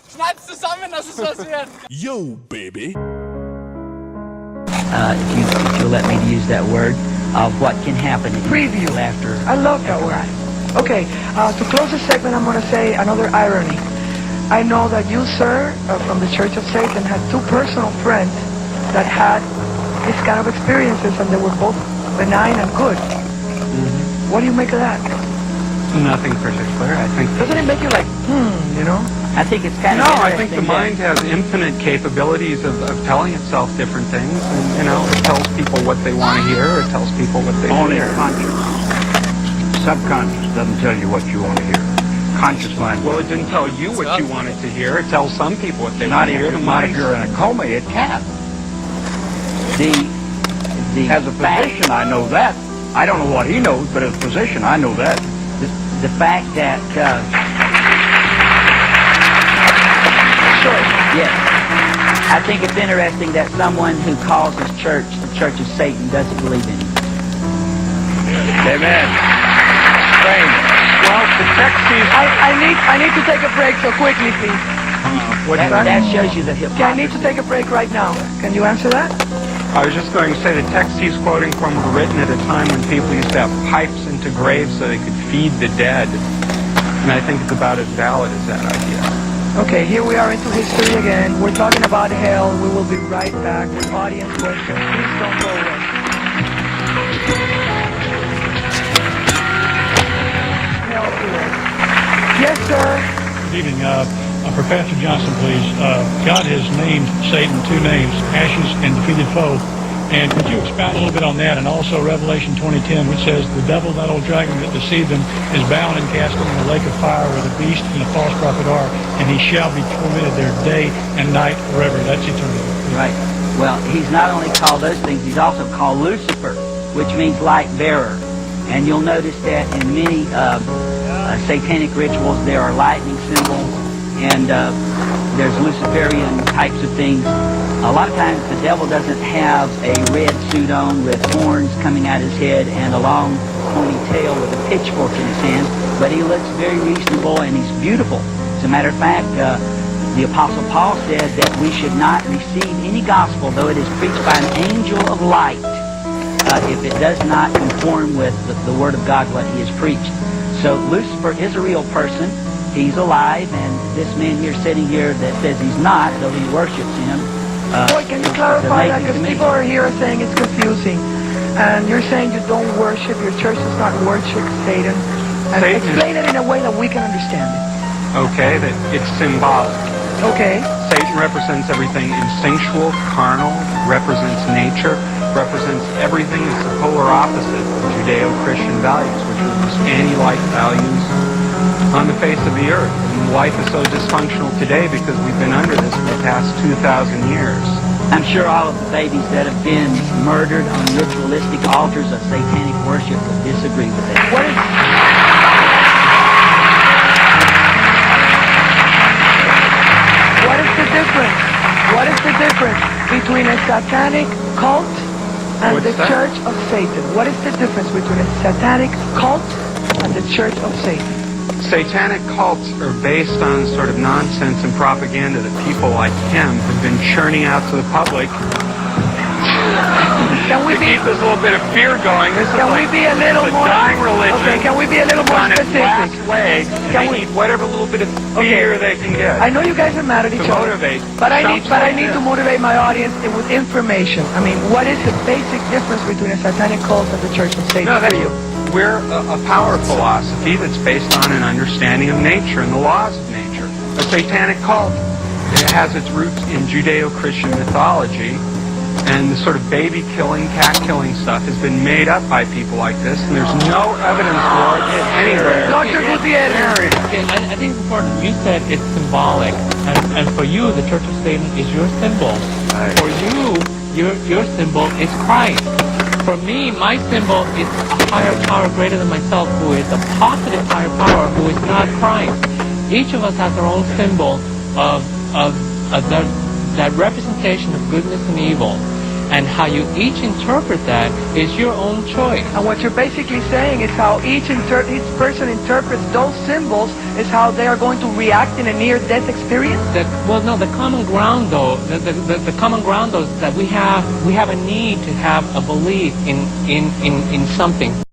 Schneid's zusammen, dass es was wird. Yo, baby. If you'll let me use that word, of what can happen Preview. after. I love that word. Okay, to close the segment, I'm going to say another irony. I know that you, sir, from the Church of Satan, had two personal friends that had this kind of experiences, and they were both benign and good. Mm-hmm. What do you make of that? Nothing particular. I think. Doesn't it make you like, you know? I think it's kind of No, I think interesting the mind has infinite capabilities of telling itself different things, and it tells people what they want to hear, or it tells people what they want Only to hear. conscious. Subconscious doesn't tell you what you want to hear. Conscious mind. Well, it didn't tell you what you wanted to hear. It tells some people what they want to hear. Not if you're in a coma, it can. As a physician, I know that. I don't know what he knows, but as a physician, I know that. the fact that yes, I think it's interesting that someone who calls his church the Church of Satan doesn't believe in him. Amen. Strange. Well, the text sees... I need to take a break, so quickly, please. That shows you the hypocrisy. Okay, I need to take a break right now. Can you answer that? I was just going to say the text he's quoting from was written at a time when people used to have pipes into graves so they could feed the dead. And I think it's about as valid as that idea. Okay, here we are into history again. We're talking about hell. We will be right back with audience questions. Please don't go away. Yes, sir. Good evening. For Pastor Johnson, please. God has named Satan two names, ashes and defeated foe. And could you expound a little bit on that? And also Revelation 20:10, which says, the devil, that old dragon that deceived them, is bound and cast into the lake of fire where the beast and the false prophet are, and he shall be tormented there day and night forever. That's eternity. Right. Well, he's not only called those things, he's also called Lucifer, which means light bearer. And you'll notice that in many satanic rituals there are lightning symbols, and there's Luciferian types of things. A lot of times the devil doesn't have a red suit on with horns coming out his head and a long pointy tail with a pitchfork in his hand, but he looks very reasonable and he's beautiful. As a matter of fact, the Apostle Paul said that we should not receive any gospel, though it is preached by an angel of light, if it does not conform with the Word of God, what he has preached. So Lucifer is a real person. He's alive, and this man here sitting here that says he's not, though he worships him. Boy, can you clarify that? Because people are here saying it's confusing. And you're saying you don't worship, your church does not worship Satan. And explain it in a way that we can understand it. Okay, that it's symbolic. Okay. Satan represents everything instinctual, carnal, represents nature, represents everything that's the polar opposite of Judeo-Christian values, which are just anti-life values on the face of the earth. And life is so dysfunctional today because we've been under this for the past 2,000 years. I'm sure all of the babies that have been murdered on ritualistic altars of satanic worship would disagree with that. What is the difference? What is the difference between a satanic cult and the Church of Satan? What is the difference between a satanic cult and the Church of Satan? Satanic cults are based on sort of nonsense and propaganda that people like him have been churning out to the public Can we to keep this little bit of fear going. This Can we be a little more? dying religion. Okay, can we be a little more on its last specific? legs. They need whatever little bit of fear they can get. I know you guys are mad at each to other, motivate. but I need to motivate my audience with information. I mean, what is the basic difference between a satanic cult and the Church of Satan No, for you? We're a power philosophy that's based on an understanding of nature and the laws of nature. A satanic cult, it has its roots in Judeo-Christian mythology, and the sort of baby-killing, cat-killing stuff has been made up by people like this, and there's no evidence for it anywhere. Dr. Gutierrez. Okay, I think it's important. You said it's symbolic, and for you, the Church of Satan is your symbol. For you, your symbol is Christ. For me, my symbol is a higher power greater than myself, who is a positive higher power, who is not Christ. Each of us has our own symbol of that representation of goodness and evil. And how you each interpret that is your own choice. And what you're basically saying is how each person interprets those symbols is how they are going to react in a near-death experience? The common ground though, the common ground though is that we have a need to have a belief in something.